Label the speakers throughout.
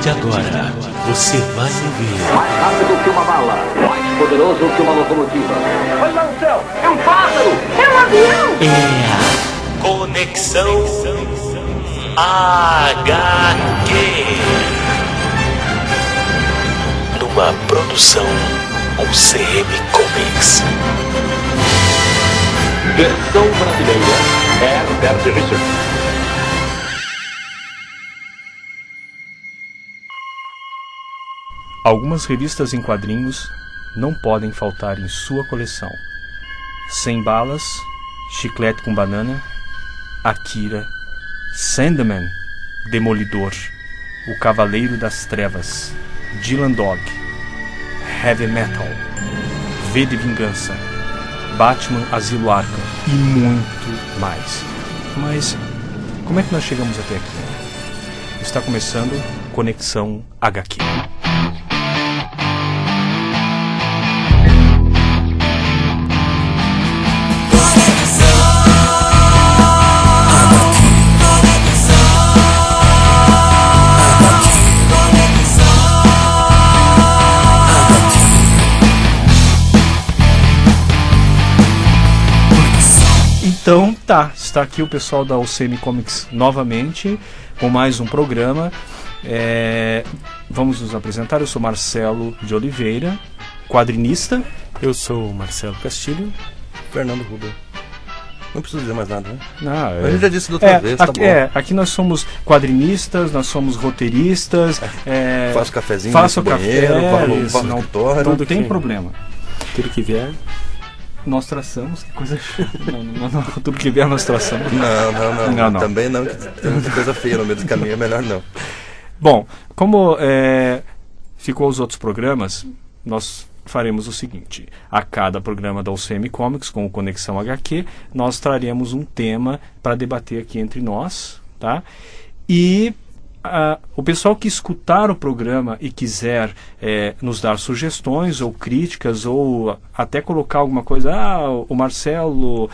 Speaker 1: de agora, você vai ouvir.
Speaker 2: Mais rápido que uma bala, mais poderoso que uma locomotiva. Olha lá no céu, é um pássaro!
Speaker 3: É um avião!
Speaker 1: É a Conexão HQ. Numa produção UCM Comics.
Speaker 2: Versão brasileira, Herbert Richards.
Speaker 4: Algumas revistas em quadrinhos não podem faltar em sua coleção. 100 Balas, Chiclete com Banana, Akira, Sandman, Demolidor, O Cavaleiro das Trevas, Dylan Dog, Heavy Metal, V de Vingança, Batman Asilo Arkham e muito mais. Mas como é que nós chegamos até aqui? Está começando Conexão HQ. Então tá, está aqui o pessoal da UCM Comics novamente com mais um programa. Vamos nos apresentar. Eu sou Marcelo de Oliveira, quadrinista.
Speaker 5: Eu sou Marcelo Castilho.
Speaker 6: Fernando Ruber. Não preciso dizer mais nada, né?
Speaker 4: Não,
Speaker 6: a gente já disse da outra vez, tá
Speaker 4: aqui,
Speaker 6: bom.
Speaker 4: Aqui nós somos quadrinistas, nós somos roteiristas.
Speaker 6: Faço cafezinho,
Speaker 4: faço
Speaker 6: banheiro,
Speaker 4: isso, não tem problema.
Speaker 5: Tudo que vier.
Speaker 4: Nós traçamos, que coisa não, tudo que vier nós traçamos.
Speaker 6: Não. Também não, que tem muita coisa feia no meio do caminho, é melhor não.
Speaker 4: Bom, como ficou os outros programas, nós faremos o seguinte: a cada programa da UCM Comics, com o Conexão HQ, nós traremos um tema para debater aqui entre nós, tá? E o pessoal que escutar o programa e quiser nos dar sugestões ou críticas ou até colocar alguma coisa, o Marcelo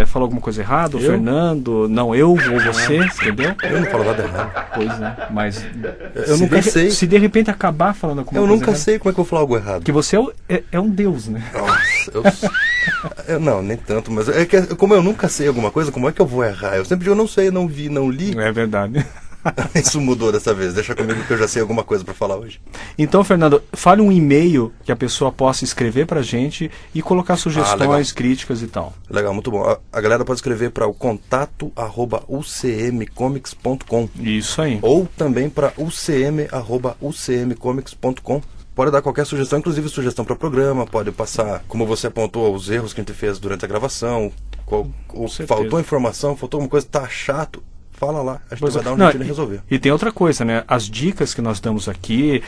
Speaker 4: falou alguma coisa errada, o Fernando, não eu ou você, entendeu?
Speaker 6: Eu não falo nada errado.
Speaker 4: Pois é, mas
Speaker 6: eu nunca sei.
Speaker 4: Se de repente acabar falando alguma
Speaker 6: coisa
Speaker 4: errada,
Speaker 6: eu nunca sei como é que eu vou falar algo errado.
Speaker 4: Que você é um deus, né?
Speaker 6: Nossa, não, nem tanto, mas é que como eu nunca sei alguma coisa, como é que eu vou errar? Eu sempre digo, eu não sei, não vi, não li.
Speaker 4: É verdade.
Speaker 6: Isso mudou dessa vez, deixa comigo que eu já sei alguma coisa para falar hoje.
Speaker 4: Então, Fernando, fale um e-mail que a pessoa possa escrever pra gente e colocar sugestões, críticas e tal.
Speaker 6: Legal, muito bom. A galera pode escrever para o contato@ucmcomics.com.
Speaker 4: Isso aí.
Speaker 6: Ou também para ucm@ucmcomics.com. Pode dar qualquer sugestão, inclusive sugestão para o programa, pode passar, como você apontou, os erros que a gente fez durante a gravação, faltou informação, faltou alguma coisa, tá chato. Fala lá, a gente vai dar um jeito de resolver.
Speaker 4: E tem outra coisa, né? As dicas que nós damos aqui,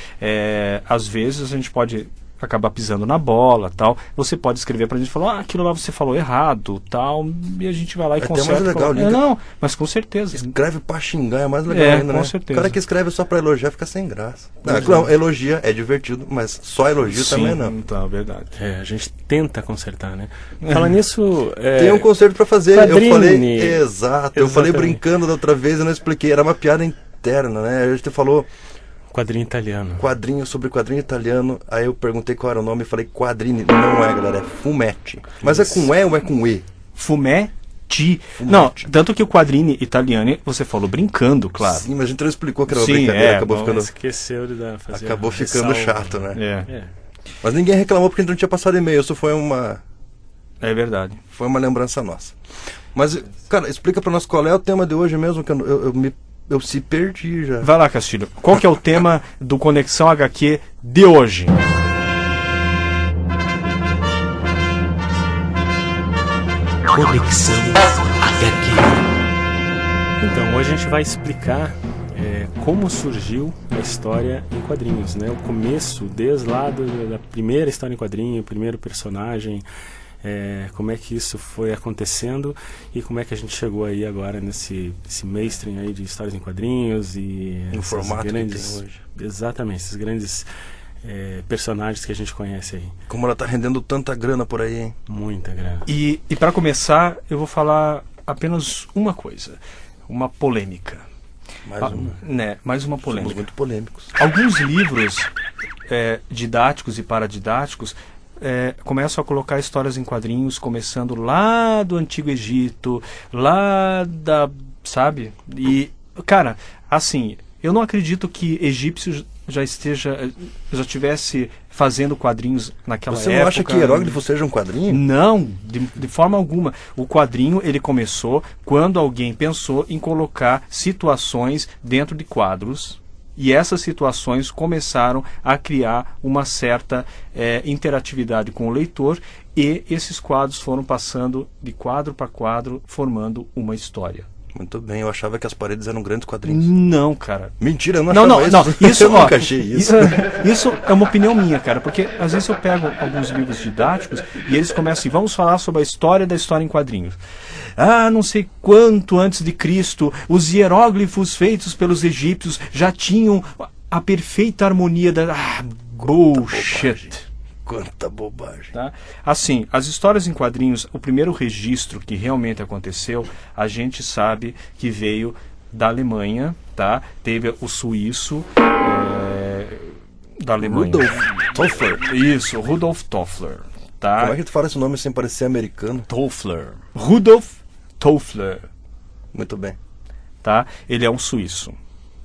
Speaker 4: às vezes a gente pode acabar pisando na bola, tal. Você pode escrever pra gente e falar, aquilo lá você falou errado, tal, e a gente vai lá e conserta.
Speaker 6: É mais legal,
Speaker 4: não, mas com certeza.
Speaker 6: Escreve pra xingar, é mais legal ainda,
Speaker 4: com
Speaker 6: né?
Speaker 4: certeza.
Speaker 6: O cara que escreve só pra elogiar fica sem graça. Não, elogia é divertido, mas só elogio também não.
Speaker 4: Então, é verdade.
Speaker 5: A gente tenta consertar, né? Falando nisso...
Speaker 6: Tem um conserto pra fazer.
Speaker 5: Quadrini.
Speaker 6: Eu falei, exato, eu falei brincando da outra vez, eu não expliquei, era uma piada interna, né? A gente falou...
Speaker 5: Quadrinho italiano.
Speaker 6: Sobre quadrinho italiano. Aí eu perguntei qual era o nome e falei quadrini. Não é, galera, é fumetti. Mas
Speaker 5: Isso.
Speaker 6: É com E ou é com E?
Speaker 4: Fumetti. Não, tanto que o quadrinho italiano você falou brincando, claro.
Speaker 6: Sim, mas a gente não explicou que era uma brincadeira. Acabou ficando...
Speaker 5: Esqueceu de fazer.
Speaker 6: Acabou ficando chato, né?
Speaker 4: Mas
Speaker 6: ninguém reclamou porque a gente não tinha passado e-mail. Isso foi uma...
Speaker 4: É verdade.
Speaker 6: Foi uma lembrança nossa. Mas, cara, explica pra nós qual é o tema de hoje mesmo, que eu se perdi já.
Speaker 4: Vai lá, Castilho. Qual que é o tema do Conexão HQ de hoje?
Speaker 1: Conexão HQ.
Speaker 5: Então, hoje a gente vai explicar como surgiu a história em quadrinhos, né? O começo, desde lá da primeira história em quadrinho, o primeiro personagem, como é que isso foi acontecendo e como é que a gente chegou aí agora nesse mainstream aí de histórias em quadrinhos e
Speaker 6: no formato
Speaker 5: grandes,
Speaker 6: que tem hoje.
Speaker 5: Exatamente, esses grandes personagens que a gente conhece aí.
Speaker 6: Como ela tá rendendo tanta grana por aí, hein?
Speaker 5: Muita grana.
Speaker 4: E para começar, eu vou falar apenas uma coisa, uma polêmica. Mais uma polêmica.
Speaker 6: Somos muito polêmicos.
Speaker 4: Alguns livros didáticos e paradidáticos começam a colocar histórias em quadrinhos, começando lá do Antigo Egito, sabe? E, cara, assim, eu não acredito que egípcios já estivesse fazendo quadrinhos naquela época.
Speaker 6: Você não acha que hieróglifo seja um quadrinho?
Speaker 4: Não, de forma alguma. O quadrinho, ele começou quando alguém pensou em colocar situações dentro de quadros, e essas situações começaram a criar uma certa interatividade com o leitor, e esses quadros foram passando de quadro para quadro, formando uma história.
Speaker 6: Muito bem, eu achava que as paredes eram grandes quadrinhos.
Speaker 4: Não, cara.
Speaker 6: Mentira, eu não achava isso.
Speaker 4: Não, isso,
Speaker 6: eu nunca achei isso.
Speaker 4: Isso é uma opinião minha, cara, porque às vezes eu pego alguns livros didáticos e eles começam assim, vamos falar sobre a história da história em quadrinhos. Não sei quanto antes de Cristo, os hieróglifos feitos pelos egípcios já tinham a perfeita harmonia da... bullshit.
Speaker 6: Quanta bobagem.
Speaker 4: Tá? Assim, as histórias em quadrinhos, o primeiro registro que realmente aconteceu, a gente sabe que veio da Alemanha, tá? Teve o suíço da Alemanha.
Speaker 6: Rudolf Toffler.
Speaker 4: Isso, Rudolf Toffler. Tá?
Speaker 6: Como é que tu fala esse nome sem parecer americano?
Speaker 4: Toffler. Rudolf Toffler.
Speaker 6: Muito bem.
Speaker 4: Tá? Ele é um suíço.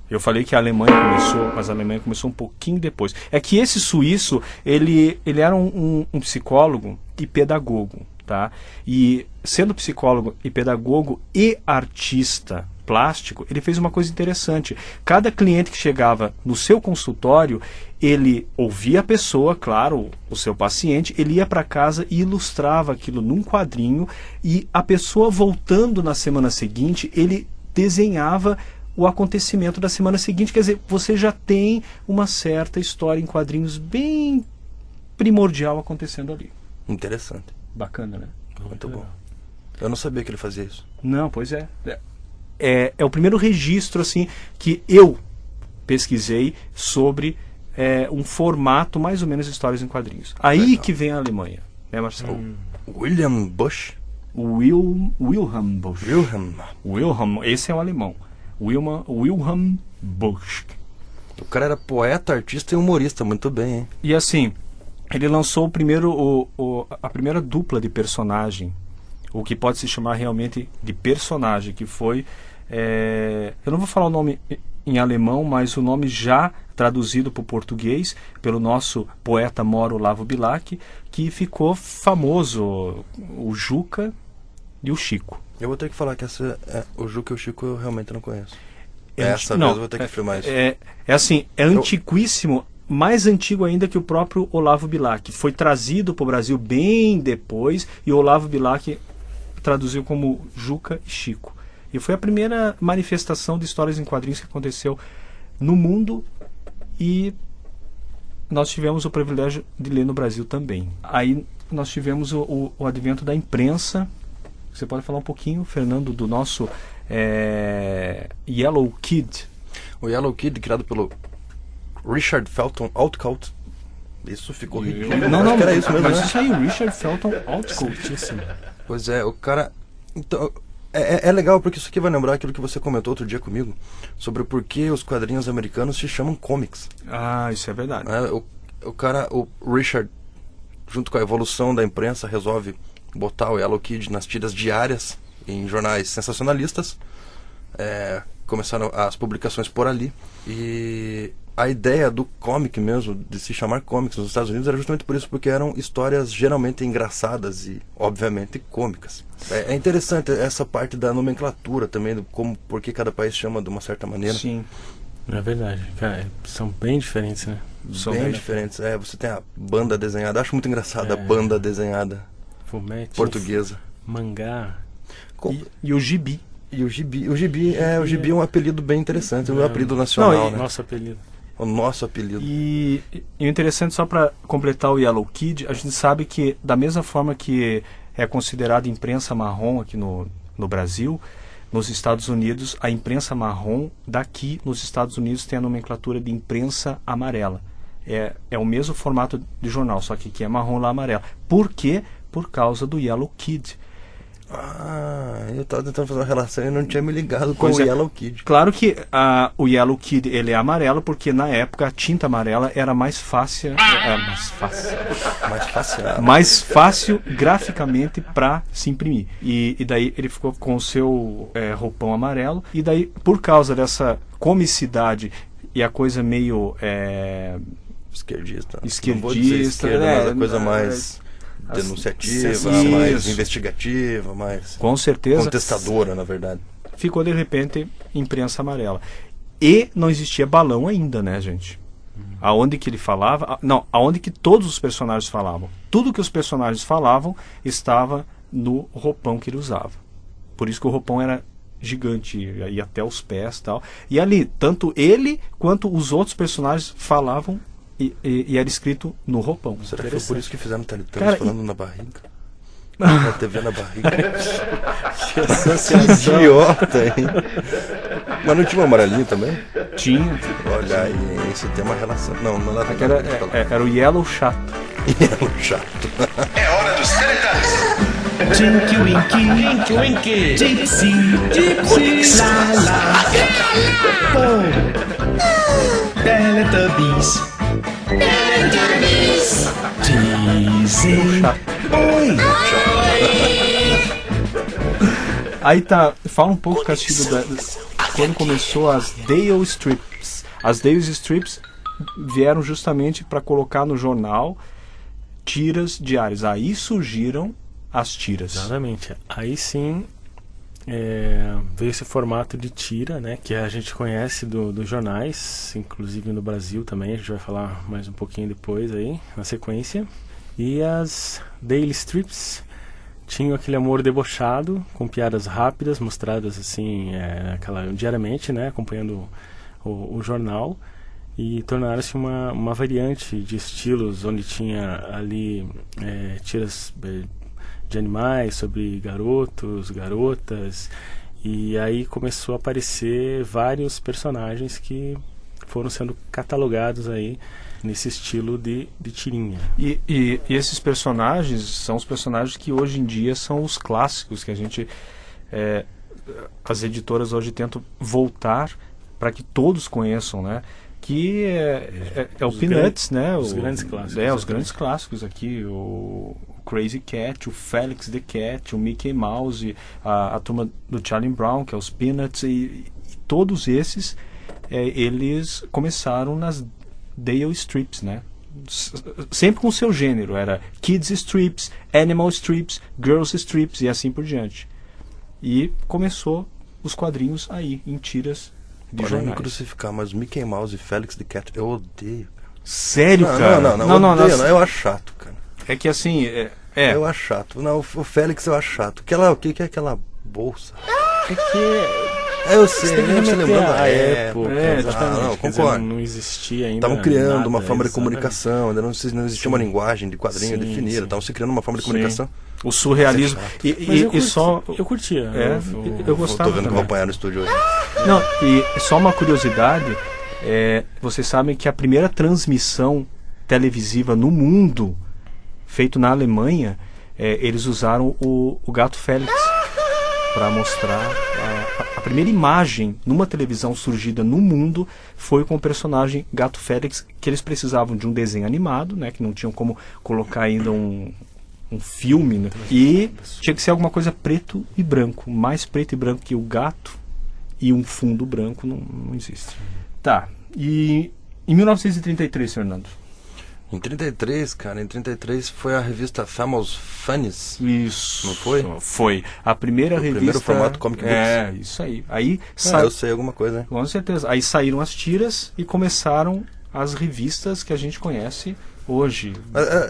Speaker 4: Eu falei que a Alemanha começou, mas a Alemanha começou um pouquinho depois. É que esse suíço, ele era um psicólogo e pedagogo, tá? E sendo psicólogo e pedagogo e artista plástico, ele fez uma coisa interessante. Cada cliente que chegava no seu consultório, ele ouvia a pessoa, claro, o seu paciente, ele ia para casa e ilustrava aquilo num quadrinho, e a pessoa voltando na semana seguinte, ele desenhava o acontecimento da semana seguinte. Quer dizer, você já tem uma certa história em quadrinhos bem primordial acontecendo ali.
Speaker 6: Interessante.
Speaker 4: Bacana, né?
Speaker 6: Muito bom. Eu não sabia que ele fazia isso.
Speaker 4: Não, pois é. É o primeiro registro assim que eu pesquisei sobre um formato mais ou menos de histórias em quadrinhos. Aí
Speaker 6: Legal.
Speaker 4: que vem a Alemanha, né, Marcelo?
Speaker 6: William Bush.
Speaker 4: Wilhelm Busch.
Speaker 6: Wilhelm.
Speaker 4: Esse é o alemão. Wilhelm Busch.
Speaker 6: O cara era poeta, artista e humorista, muito bem, hein?
Speaker 4: E assim, ele lançou a primeira dupla de personagem, o que pode se chamar realmente de personagem, que foi... eu não vou falar o nome em alemão, mas o nome já traduzido para o português pelo nosso poeta moro Olavo Bilac, que ficou famoso, o Juca e o Chico.
Speaker 6: Eu vou ter que falar que o Juca e o Chico eu realmente não conheço. Vez eu vou ter que filmar isso.
Speaker 4: Assim, antiquíssimo, mais antigo ainda que o próprio Olavo Bilac. Foi trazido para o Brasil bem depois, e o Olavo Bilac traduziu como Juca e Chico. E foi a primeira manifestação de histórias em quadrinhos que aconteceu no mundo, e nós tivemos o privilégio de ler no Brasil também. Aí nós tivemos o advento da imprensa. Você pode falar um pouquinho, Fernando, do nosso Yellow Kid?
Speaker 6: O Yellow Kid, criado pelo Richard Felton Outcalt. Isso ficou ridículo.
Speaker 4: Não,
Speaker 6: era isso mesmo,
Speaker 4: mas
Speaker 6: né?
Speaker 4: isso aí, Richard Felton Outcalt.
Speaker 6: Pois é, o cara... Então, é legal porque isso aqui vai lembrar aquilo que você comentou outro dia comigo, sobre por que os quadrinhos americanos se chamam comics.
Speaker 4: Isso é verdade.
Speaker 6: O Richard, junto com a evolução da imprensa, resolve botar o Yellow Kid nas tiras diárias em jornais sensacionalistas. Começaram as publicações por ali, e a ideia do comic mesmo, de se chamar comics nos Estados Unidos, era justamente por isso, porque eram histórias geralmente engraçadas e obviamente cômicas. É interessante essa parte da nomenclatura também, porque cada país chama de uma certa maneira.
Speaker 5: Sim, é verdade, cara, são bem diferentes, né?
Speaker 6: São bem diferentes. Você tem a banda desenhada, acho muito engraçado a banda desenhada
Speaker 5: Fumete,
Speaker 6: portuguesa.
Speaker 5: Mangá.
Speaker 4: E o gibi.
Speaker 6: O gibi é um apelido bem interessante, um apelido nacional, né?
Speaker 5: Nosso apelido.
Speaker 6: O nosso apelido.
Speaker 4: E o interessante, só para completar o Yellow Kid, a gente sabe que da mesma forma que é considerada imprensa marrom aqui no Brasil, nos Estados Unidos, a imprensa marrom daqui nos Estados Unidos tem a nomenclatura de imprensa amarela. É o mesmo formato de jornal, só que aqui é marrom, lá amarelo. Por quê? Por causa do Yellow Kid.
Speaker 6: Eu tava tentando fazer uma relação e não tinha me ligado com
Speaker 4: Pois
Speaker 6: o
Speaker 4: é.
Speaker 6: Yellow Kid.
Speaker 4: Claro que o Yellow Kid ele é amarelo porque na época a tinta amarela era mais fácil, mais fácil graficamente para se imprimir. E daí ele ficou com o seu roupão amarelo. E daí, por causa dessa comicidade e a coisa meio
Speaker 6: Esquerdista.
Speaker 4: Esquerdista,
Speaker 6: Não vou dizer esquerda,
Speaker 4: né?
Speaker 6: mas a coisa mais denunciativa,
Speaker 4: Isso.
Speaker 6: mais investigativa, mais
Speaker 4: com certeza
Speaker 6: contestadora, na verdade.
Speaker 4: ficou de repente imprensa amarela. E não existia balão ainda, né, gente? Aonde que ele falava? Não, aonde que todos os personagens falavam. Tudo que os personagens falavam estava no roupão que ele usava. Por isso que o roupão era gigante, ia até os pés e tal. E ali, tanto ele quanto os outros personagens falavam e era escrito no roupão.
Speaker 6: Será que foi por isso que fizeram Teletubbies
Speaker 4: Cara,
Speaker 6: falando na barriga? Na TV na barriga.
Speaker 5: Que associação.
Speaker 6: Idiota, hein? Mas não tinha um amarelinho também?
Speaker 4: Tinha.
Speaker 6: Olha aí, isso tem uma relação. Não dá pra
Speaker 4: Era o Yellow chato.
Speaker 6: Yellow chato.
Speaker 1: Tinky Winky, Winky Winky, Gypsy, Gypsy, la la, oh, Teletubbies, Teletubbies, dizem, oi.
Speaker 4: Aí tá, fala um pouco, Castilho, quando começou as Dale Strips. As Dale Strips vieram justamente para colocar no jornal tiras diárias. Aí surgiram as tiras.
Speaker 5: Exatamente. Aí sim veio esse formato de tira, né, que a gente conhece dos jornais, inclusive no Brasil também, a gente vai falar mais um pouquinho depois aí, na sequência. E as Daily Strips tinham aquele amor debochado, com piadas rápidas, mostradas assim, diariamente, né, acompanhando o jornal, e tornaram-se uma variante de estilos, onde tinha ali tiras de animais, sobre garotos, garotas, e aí começou a aparecer vários personagens que foram sendo catalogados aí nesse estilo de tirinha.
Speaker 4: E esses personagens são os personagens que hoje em dia são os clássicos que a gente as editoras hoje tentam voltar para que todos conheçam, né? Que é o Peanuts, né?
Speaker 5: Os grandes clássicos.
Speaker 4: Os grandes clássicos aqui, o Crazy Cat, o Felix the Cat, o Mickey Mouse, a turma do Charlie Brown, que é os Peanuts, e todos esses eles começaram nas Dale Strips, né? Sempre com o seu gênero, era Kids Strips, Animal Strips, Girls Strips e assim por diante. E começou os quadrinhos aí, em tiras de
Speaker 6: Pode me
Speaker 4: jornais.
Speaker 6: crucificar, mas Mickey Mouse e Felix the Cat eu odeio.
Speaker 4: Sério, cara?
Speaker 6: Não, eu acho chato, cara.
Speaker 4: É que assim,
Speaker 6: Eu acho chato. Não, o Félix eu acho chato. O que é aquela bolsa?
Speaker 5: É que
Speaker 6: Eu sei,
Speaker 5: tem que
Speaker 6: você
Speaker 5: remeter
Speaker 6: lembrando
Speaker 5: à
Speaker 6: da
Speaker 5: época.
Speaker 6: Exatamente. Não,
Speaker 5: Quer dizer,
Speaker 6: concordo.
Speaker 5: não existia ainda.
Speaker 6: Estavam criando
Speaker 5: nada,
Speaker 6: uma forma de
Speaker 5: exatamente.
Speaker 6: comunicação, ainda não existia uma linguagem de quadrinho
Speaker 5: Sim,
Speaker 6: definida,
Speaker 5: sim.
Speaker 6: estavam se criando uma forma de
Speaker 4: Sim.
Speaker 6: comunicação.
Speaker 4: O surrealismo.
Speaker 5: Mas eu curtia.
Speaker 4: Eu gostava
Speaker 6: Tô vendo que eu
Speaker 4: também.
Speaker 6: vou apanhar no estúdio hoje.
Speaker 4: Não, e só uma curiosidade, vocês sabem que a primeira transmissão televisiva no mundo, feito na Alemanha, eles usaram o gato Félix para mostrar a primeira imagem numa televisão surgida no mundo foi com o personagem Gato Félix, que eles precisavam de um desenho animado, né, que não tinham como colocar ainda um filme, né, e tinha que ser alguma coisa preto e branco, mais preto e branco que o gato e um fundo branco não existe. Tá, e em 1933, Fernando?
Speaker 6: Em 33 foi a revista Famous Funnies.
Speaker 4: Isso.
Speaker 6: Não foi?
Speaker 4: Foi. A primeira revista...
Speaker 6: primeiro formato comic books.
Speaker 4: Isso aí. Aí
Speaker 6: Eu sei alguma coisa, né?
Speaker 4: Com certeza. Aí saíram as tiras e começaram as revistas que a gente conhece hoje.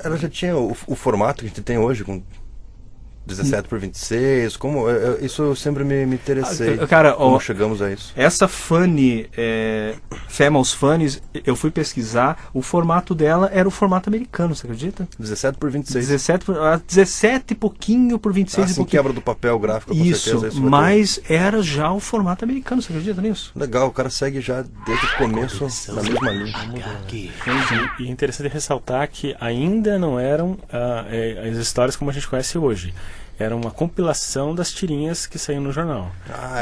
Speaker 6: Ela já tinha o formato que a gente tem hoje, com 17 por 26, isso eu sempre me interessei.
Speaker 4: Cara,
Speaker 6: como chegamos a isso.
Speaker 4: Essa Funny, Famous Funnies, eu fui pesquisar, o formato dela era o formato americano, você acredita?
Speaker 6: 17 por 26.
Speaker 4: 17 e pouquinho por 26 e
Speaker 6: Assim
Speaker 4: pouquinho.
Speaker 6: quebra do papel gráfico, com
Speaker 4: Isso,
Speaker 6: certeza. Isso vai
Speaker 4: mas era já o formato americano, você acredita nisso?
Speaker 6: legal, o cara segue já desde o começo na mesma linha.
Speaker 5: E é interessante ressaltar que ainda não eram as histórias como a gente conhece hoje. era uma compilação das tirinhas que saíam no jornal.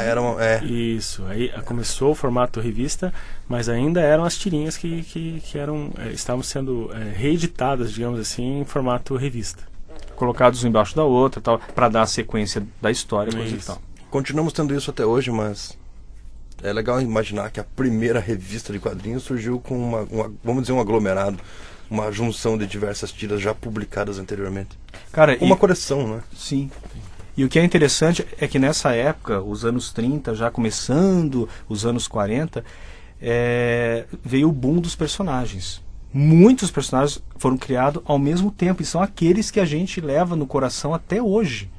Speaker 6: Era uma...
Speaker 5: Isso, aí começou o formato revista, mas ainda eram as tirinhas que eram, estavam sendo reeditadas, digamos assim, em formato revista.
Speaker 4: Colocados um embaixo da outra, tal, para dar a sequência da história, coisa e tal.
Speaker 6: Continuamos tendo isso até hoje, mas é legal imaginar que a primeira revista de quadrinhos surgiu com vamos dizer, um aglomerado, uma junção de diversas tiras já publicadas anteriormente.
Speaker 4: Cara,
Speaker 6: uma coleção, né?
Speaker 4: Sim. E o que é interessante é que nessa época, os anos 30, já começando os anos 40, veio o boom dos personagens. Muitos personagens foram criados ao mesmo tempo, e são aqueles que a gente leva no coração até hoje.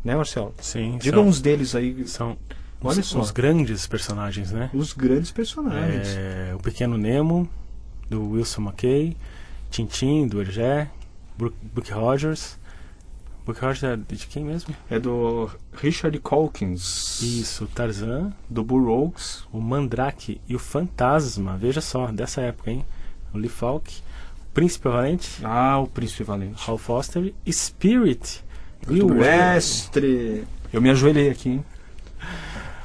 Speaker 4: Né, Marcelo?
Speaker 5: Sim.
Speaker 4: Diga uns deles aí.
Speaker 5: São
Speaker 4: Olha só.
Speaker 5: os grandes personagens, né?
Speaker 4: Os grandes personagens.
Speaker 5: O Pequeno Nemo, do Wilson McKay, Tintin, do Hergé, Buck Rogers. Buck Rogers é de quem mesmo?
Speaker 4: É do Richard Calkins.
Speaker 5: Isso, Tarzan,
Speaker 4: do Burroughs,
Speaker 5: o Mandrake e o Fantasma, veja só, dessa época, hein? O Lee Falk, o Príncipe Valente.
Speaker 4: O Príncipe Valente.
Speaker 5: Hal Foster e Spirit.
Speaker 4: Will Mestre. Eu me ajoelhei aqui, hein?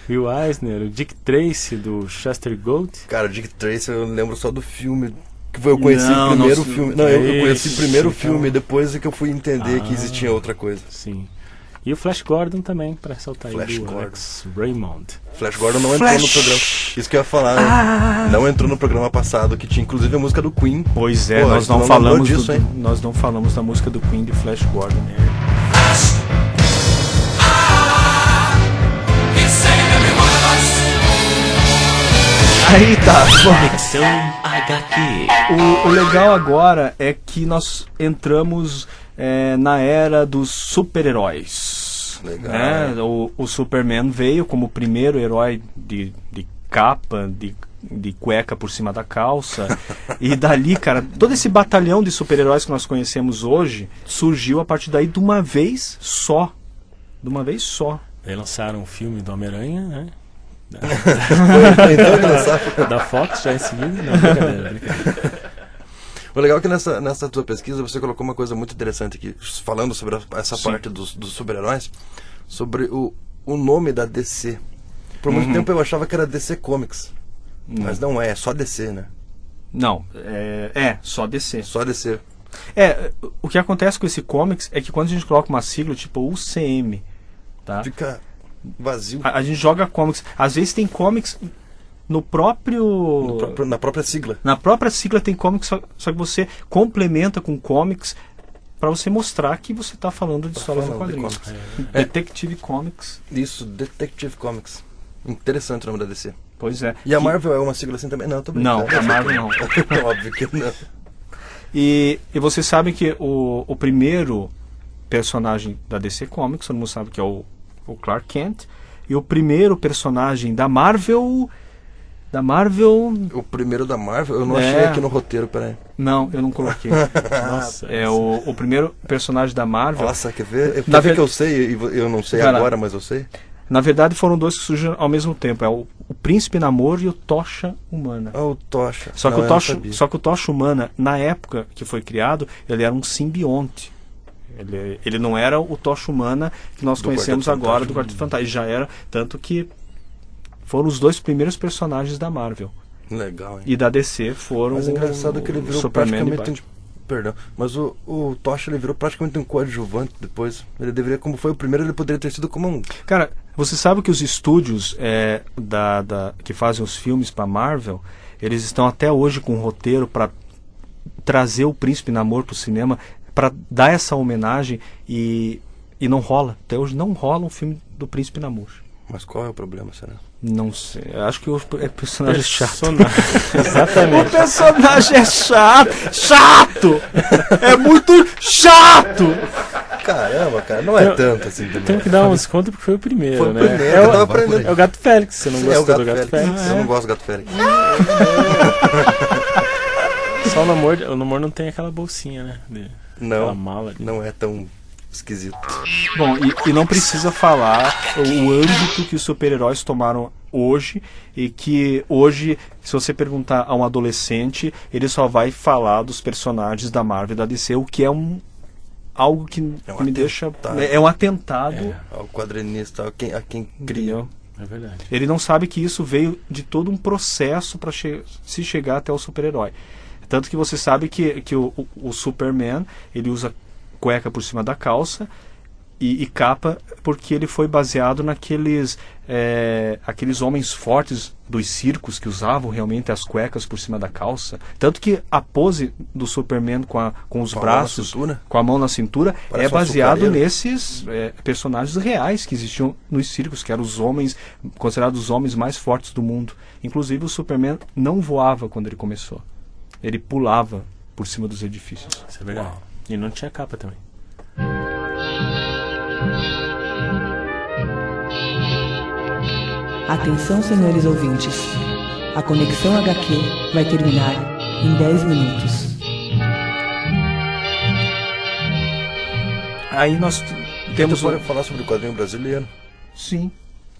Speaker 5: Will Eisner, o Dick Tracy do Chester Gould.
Speaker 6: Cara, Dick Tracy eu lembro só do filme. Que eu conheci o primeiro filme. Não, eu conheci o primeiro filme, depois é que eu fui entender que existia outra coisa.
Speaker 5: Sim. E o Flash Gordon também, para ressaltar
Speaker 6: Flash
Speaker 5: aí, do
Speaker 6: Gordon.
Speaker 5: Alex Raymond.
Speaker 6: Flash Gordon não entrou no programa. Isso que eu ia falar, né? Não entrou no programa passado, que tinha inclusive a música do Queen.
Speaker 4: Pois é,
Speaker 6: Pô,
Speaker 4: nós não
Speaker 6: lembrou
Speaker 4: falamos
Speaker 6: disso, hein?
Speaker 4: nós não falamos da música do Queen de Flash Gordon. Aí tá,
Speaker 1: Conexão HQ.
Speaker 4: o legal agora é que nós entramos na era dos super-heróis.
Speaker 6: Legal.
Speaker 4: Né? O Superman veio como o primeiro herói de capa, de cueca por cima da calça. E dali, cara, todo esse batalhão de super-heróis que nós conhecemos hoje surgiu a partir daí de uma vez só. De uma vez só.
Speaker 5: Aí lançaram o filme do Homem-Aranha, né? Da Fox já em seguida. Não, brincadeira.
Speaker 6: O legal é que nessa tua pesquisa você colocou uma coisa muito interessante aqui, falando sobre essa parte dos super-heróis, sobre o nome da DC. Por muito tempo eu achava que era DC Comics, mas não é só DC, né?
Speaker 4: Não, só DC.
Speaker 6: Só DC.
Speaker 4: O que acontece com esse comics é que quando a gente coloca uma sigla tipo UCM, tá?
Speaker 6: Fica vazio.
Speaker 4: A gente joga comics. Às vezes tem comics na própria sigla. Na própria sigla tem comics, só que você complementa com comics para você mostrar que você está falando de histórias em quadrinhos. Detective Comics.
Speaker 6: Isso, Detective Comics. Interessante o nome da DC.
Speaker 4: Pois é.
Speaker 6: E a Marvel é uma sigla assim também? Não, tô brincando.
Speaker 4: Não, a Marvel não.
Speaker 6: Óbvio que não.
Speaker 4: E vocês sabem que o primeiro personagem da DC Comics, todo mundo sabe que é o Clark Kent, e o primeiro personagem da Marvel... O
Speaker 6: primeiro da Marvel? Eu não achei aqui no roteiro, peraí.
Speaker 4: Não, eu não coloquei.
Speaker 5: Nossa.
Speaker 4: O primeiro personagem da Marvel...
Speaker 6: Nossa, quer ver? Que eu sei, e eu não sei agora, mas eu sei.
Speaker 4: Na verdade foram dois que surgiram ao mesmo tempo. É o Príncipe Namor e o Tocha Humana.
Speaker 6: O Tocha.
Speaker 4: Só que o Tocha Humana, na época que foi criado, ele era um simbionte. Ele não era o Tocha Humana que nós conhecemos agora do Quarteto Fantástico. Já era, tanto que foram os dois primeiros personagens da Marvel.
Speaker 6: Legal, hein?
Speaker 4: E da DC foram...
Speaker 6: Mas é engraçado que ele virou
Speaker 4: Superman
Speaker 6: praticamente... Perdão, mas o Tocha ele virou praticamente um coadjuvante depois. Ele deveria, como foi o primeiro, ele poderia ter sido como um...
Speaker 4: Cara, você sabe que os estúdios que fazem os filmes para Marvel, eles estão até hoje com um roteiro para trazer o Príncipe Namor pro cinema, para dar essa homenagem, e não rola. Até hoje não rola um filme do Príncipe Namor.
Speaker 6: Mas qual é o problema, será?
Speaker 4: Não sei. Acho que o personagem é chato.
Speaker 5: Exatamente.
Speaker 4: O personagem é chato. Chato! É muito chato!
Speaker 6: Caramba, cara, não é tanto assim também.
Speaker 5: Tem que dar um desconto porque foi o primeiro,
Speaker 6: Foi o
Speaker 5: né?
Speaker 6: primeiro, eu tava aprendendo.
Speaker 5: É o Gato Félix, você não gostou do Gato Félix?
Speaker 6: Eu não gosto do Gato Félix.
Speaker 5: Só o Namor não tem aquela bolsinha, né? Aquela mala.
Speaker 6: Não é tão esquisito.
Speaker 4: Bom, e não precisa falar o âmbito que os super-heróis tomaram hoje, e que hoje, se você perguntar a um adolescente, ele só vai falar dos personagens da Marvel e da DC, o que é algo que me deixa... É um atentado
Speaker 6: ao quadrinista, a quem cria.
Speaker 5: É verdade.
Speaker 4: Ele não sabe que isso veio de todo um processo para se chegar até o super-herói. Tanto que você sabe que o Superman, ele usa cueca por cima da calça e capa, porque ele foi baseado naqueles aqueles homens fortes dos circos que usavam realmente as cuecas por cima da calça. Tanto que a pose do Superman com os braços, com a mão na cintura, é baseado nesses personagens reais que existiam nos circos, que eram os homens, considerados os homens mais fortes do mundo. Inclusive o Superman não voava quando ele começou. Ele pulava por cima dos edifícios.
Speaker 5: Isso é verdade. Uau. E não tinha capa também.
Speaker 3: Atenção, senhores ouvintes. A Conexão HQ vai terminar em 10 minutos.
Speaker 4: Aí nós temos...
Speaker 6: Você pode falar sobre o quadrinho brasileiro?
Speaker 4: Sim.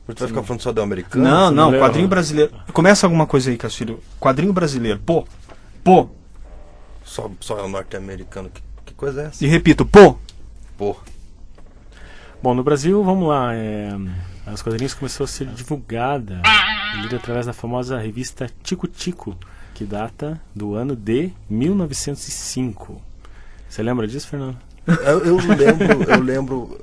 Speaker 6: Você vai ficar falando só do americano?
Speaker 4: Não, quadrinho brasileiro. Começa alguma coisa aí, Castilho. Quadrinho brasileiro. Pô.
Speaker 6: Só é o norte-americano. Que coisa é essa?
Speaker 4: E repito, pô.
Speaker 5: Bom, no Brasil, vamos lá. As quadrinhos começou a ser divulgada e lida através da famosa revista Tico Tico, que data do ano de 1905. Você lembra disso, Fernando?
Speaker 6: Eu lembro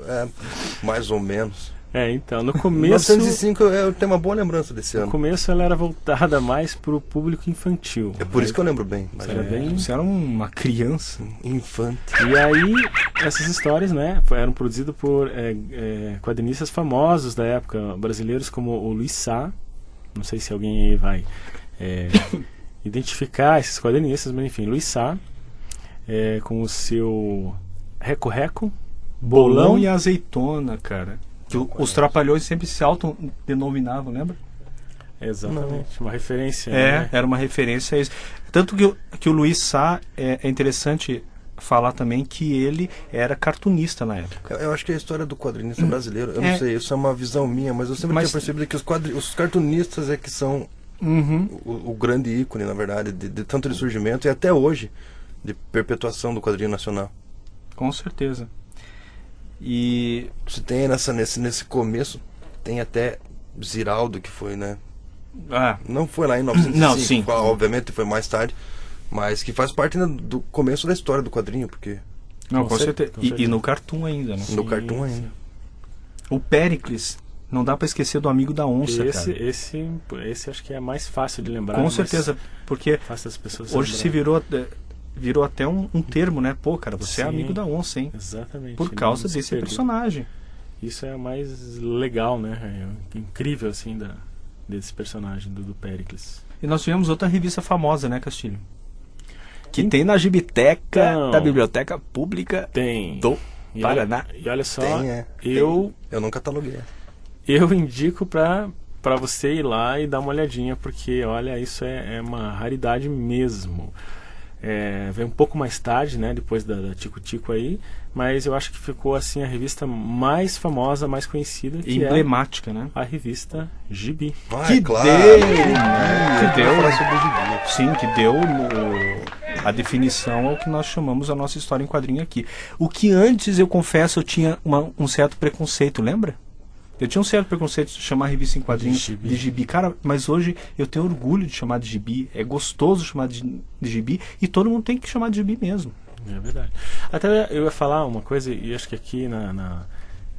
Speaker 6: mais ou menos.
Speaker 5: Então, no começo...
Speaker 6: 1905 eu tenho uma boa lembrança desse ano.
Speaker 5: No começo ela era voltada mais para o público infantil.
Speaker 6: É por isso que eu lembro bem.
Speaker 4: Você era uma criança.
Speaker 6: Infante.
Speaker 5: E aí, essas histórias, né, eram produzidas por quadrinistas famosos da época, brasileiros como o Luiz Sá. Não sei se alguém aí vai identificar esses quadrinistas, mas enfim, Luiz Sá, com o seu Reco-Reco,
Speaker 4: Bolão e Azeitona, cara. Que os Trapalhões sempre se autodenominavam, lembra?
Speaker 5: Exatamente, uma referência.
Speaker 4: Era uma referência a isso. Tanto que o Luiz Sá, é interessante falar também que ele era cartunista na época.
Speaker 6: Eu acho que é a história do quadrinista brasileiro, eu não sei, isso é uma visão minha, mas eu sempre tinha percebido que os cartunistas é que são o grande ícone, na verdade, de tanto de surgimento e até hoje, de perpetuação do quadrinho nacional.
Speaker 4: Com certeza. E
Speaker 6: você tem nesse começo, tem até Ziraldo, que foi, né? Não foi lá em 1905,
Speaker 4: não, sim.
Speaker 6: Obviamente foi mais tarde, mas que faz parte do começo da história do quadrinho, porque...
Speaker 4: Não, com certeza. E no Cartoon ainda, né?
Speaker 6: No Cartoon ainda.
Speaker 4: O Péricles, não dá pra esquecer do Amigo da Onça, cara.
Speaker 5: Esse acho que é mais fácil de lembrar.
Speaker 4: Com certeza, porque
Speaker 5: fácil das pessoas
Speaker 4: hoje se virou até um termo, né? Pô, cara, você é amigo da onça, hein?
Speaker 5: Exatamente.
Speaker 4: Por causa desse personagem.
Speaker 5: Isso é mais legal, né? É incrível, assim, desse personagem do Péricles.
Speaker 4: E nós tivemos outra revista famosa, né, Castilho? Que tem na Gibiteca da Biblioteca Pública do Paraná.
Speaker 5: E olha só,
Speaker 6: eu não cataloguei.
Speaker 5: Eu indico pra você ir lá e dar uma olhadinha, porque, olha, isso é uma raridade mesmo. Veio um pouco mais tarde, né, depois da Tico Tico aí, mas eu acho que ficou assim a revista mais famosa, mais conhecida, que
Speaker 4: emblemática, né?
Speaker 5: A revista Gibi.
Speaker 4: Que deu a definição ao que nós chamamos a nossa história em quadrinho aqui. O que antes, eu confesso, eu tinha um certo preconceito, lembra? Eu tinha um certo preconceito de chamar a revista em quadrinhos de gibi. Cara, mas hoje eu tenho orgulho de chamar de gibi. É gostoso chamar de gibi. E todo mundo tem que chamar de gibi mesmo.
Speaker 5: É verdade. Até eu ia falar uma coisa, e acho que aqui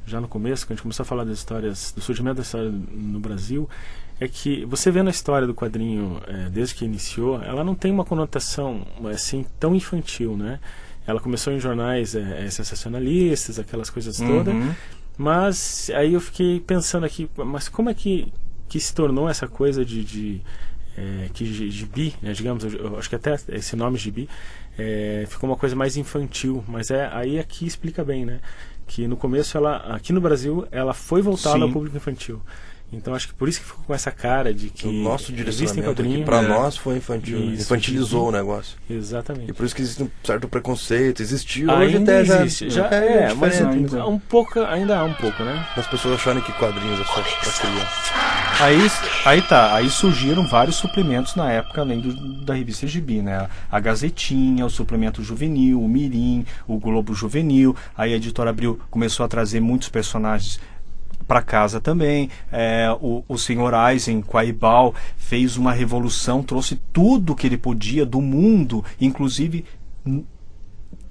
Speaker 5: já no começo, quando a gente começou a falar das histórias, do surgimento da história no Brasil, é que você vendo a história do quadrinho desde que iniciou, ela não tem uma conotação assim tão infantil, né? Ela começou em jornais sensacionalistas, aquelas coisas todas. Mas aí eu fiquei pensando aqui, mas como é que se tornou essa coisa de gibi, né, digamos, eu acho que até esse nome gibi ficou uma coisa mais infantil, mas aí aqui explica bem, né, que no começo aqui no Brasil ela foi voltada ao público infantil. Então acho que por isso que ficou com essa cara de que
Speaker 6: o nosso direcionamento para nós foi infantil, infantilizou o negócio.
Speaker 5: Exatamente.
Speaker 6: E por isso que existe um certo preconceito, existiu,
Speaker 5: hoje
Speaker 6: até
Speaker 5: existe, mas ainda há um pouco, né?
Speaker 6: As pessoas acharem que quadrinhos é só para criança.
Speaker 4: Aí surgiram vários suplementos na época, além da revista Gibi, né? A Gazetinha, o suplemento juvenil, o Mirim, o Globo Juvenil. Aí a Editora Abril começou a trazer muitos personagens para casa também. O senhor Eisen, Quaibal, fez uma revolução, trouxe tudo que ele podia do mundo, inclusive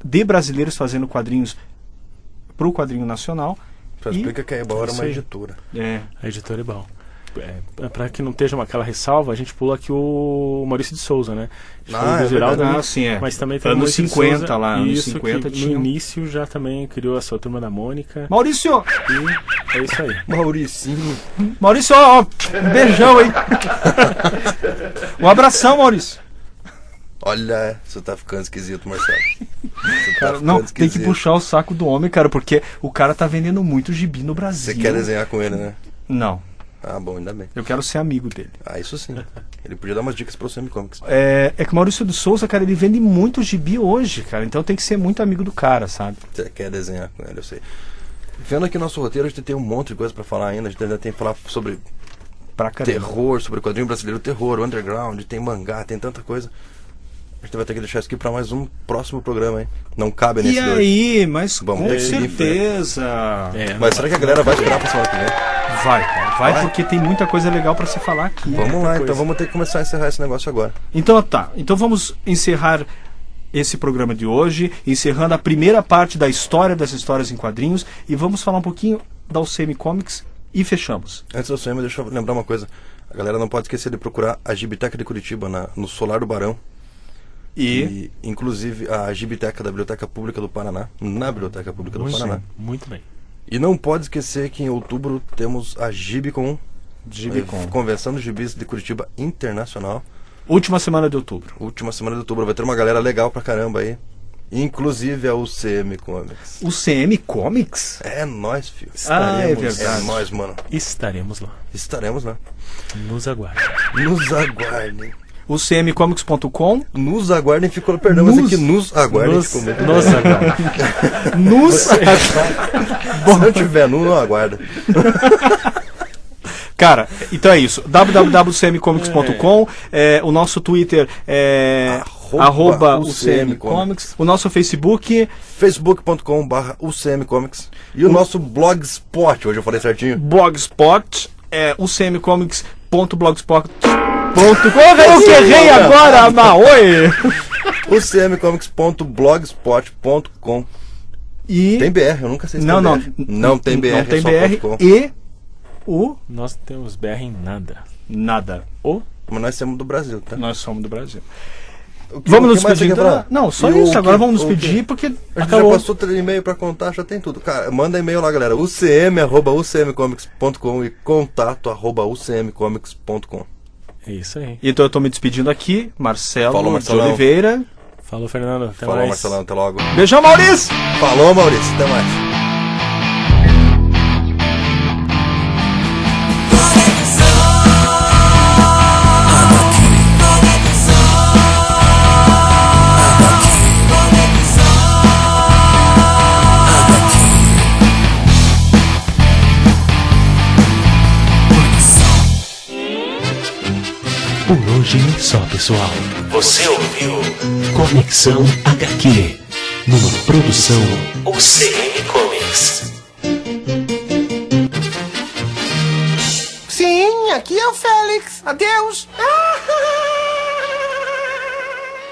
Speaker 4: de brasileiros fazendo quadrinhos para o quadrinho nacional.
Speaker 6: Explica que a Ebal era uma editora.
Speaker 5: A editora Ebal. Para que não esteja aquela ressalva, a gente pula aqui o Maurício de Souza, né? Mas também tem
Speaker 4: anos 50 lá, anos
Speaker 5: isso
Speaker 4: 50
Speaker 5: que no início já também criou a sua Turma da Mônica.
Speaker 4: Maurício!
Speaker 5: E é isso aí.
Speaker 4: Maurício, ó, um beijão aí. Um abração, Maurício.
Speaker 6: Olha, você tá ficando esquisito, Marcelo.
Speaker 4: Cara, tem que puxar o saco do homem, cara, porque o cara tá vendendo muito gibi no Brasil.
Speaker 6: Você quer desenhar com ele, né?
Speaker 4: Não.
Speaker 6: Ah, bom, ainda bem.
Speaker 4: Eu quero ser amigo dele.
Speaker 6: Ah, isso sim. Ele podia dar umas dicas pro CM Comics.
Speaker 4: É que o Maurício de Souza, cara, ele vende muito gibi hoje, cara. Então tem que ser muito amigo do cara, sabe?
Speaker 6: Você quer desenhar com ele, eu sei. Vendo aqui nosso roteiro, a gente tem um monte de coisa pra falar ainda. A gente ainda tem que falar sobre terror, sobre o quadrinho brasileiro, terror, underground, tem mangá, tem tanta coisa. A gente vai ter que deixar isso aqui pra mais um próximo programa, hein? Não cabe nesse dois.
Speaker 4: E aí, mas vamos com certeza.
Speaker 6: Mas será que a galera vai esperar pra semana que vem?
Speaker 4: Vai, cara. Vai porque tem muita coisa legal pra se falar aqui.
Speaker 6: Vamos lá, então vamos ter que começar a encerrar esse negócio agora.
Speaker 4: Então tá. Então vamos encerrar esse programa de hoje, encerrando a primeira parte da história das histórias em quadrinhos, e vamos falar um pouquinho da UCM Comics e fechamos.
Speaker 6: Antes da UCM, deixa eu lembrar uma coisa. A galera não pode esquecer de procurar a Gibiteca de Curitiba no Solar do Barão. E inclusive a Gibiteca da Biblioteca Pública do Paraná, na Biblioteca Pública do Paraná.
Speaker 5: Muito bem.
Speaker 6: E não pode esquecer que em outubro temos a Gibicon, Convenção dos Gibis de Curitiba Internacional.
Speaker 4: Última semana de outubro.
Speaker 6: Vai ter uma galera legal pra caramba aí. Inclusive a UCM Comics.
Speaker 4: UCM Comics?
Speaker 6: É nóis, filho.
Speaker 4: É verdade.
Speaker 6: É nóis, mano.
Speaker 5: Estaremos lá. Nos aguardem.
Speaker 4: UCMcomics.com.
Speaker 6: Nos aguardem, ficou, perdão, mas aqui nos aguardem.
Speaker 5: Nos aguardem.
Speaker 6: Se não tiver não aguarda.
Speaker 4: Cara, então é isso. www.ucmcomics.com. O nosso Twitter é @UCMcomics. O nosso Facebook,
Speaker 6: facebook.com/UCMcomics. E o nosso Blogspot, hoje eu falei certinho.
Speaker 4: Blogspot é ucmcomics.blogspot.com. Eu que errei agora, Maoi!
Speaker 6: ucmcomics.blogspot.com.
Speaker 4: E
Speaker 6: tem BR, eu nunca sei se
Speaker 4: não
Speaker 6: tem BR.
Speaker 4: Não tem
Speaker 6: só
Speaker 4: BR. E
Speaker 5: nós temos BR em nada.
Speaker 6: Mas nós somos do Brasil, tá?
Speaker 4: Nós somos do Brasil. Vamos nos despedir. Não, só isso. Agora vamos nos despedir porque
Speaker 6: a gente já passou e-mail pra contar, já tem tudo. Cara, manda e-mail lá, galera. ucm@ucmcomics.com e contato@ucmcomics.com.
Speaker 5: É isso aí.
Speaker 4: Então eu tô me despedindo aqui, Marcelo de
Speaker 5: Oliveira. Falou, Fernando. Até mais.
Speaker 6: Falou, Marcelão. Até logo.
Speaker 4: Beijão, Maurício.
Speaker 6: Falou, Maurício. Até mais.
Speaker 1: Por hoje é só, pessoal. Você ouviu Conexão HQ, numa produção UCM Comics.
Speaker 7: Sim, aqui é o Félix. Adeus.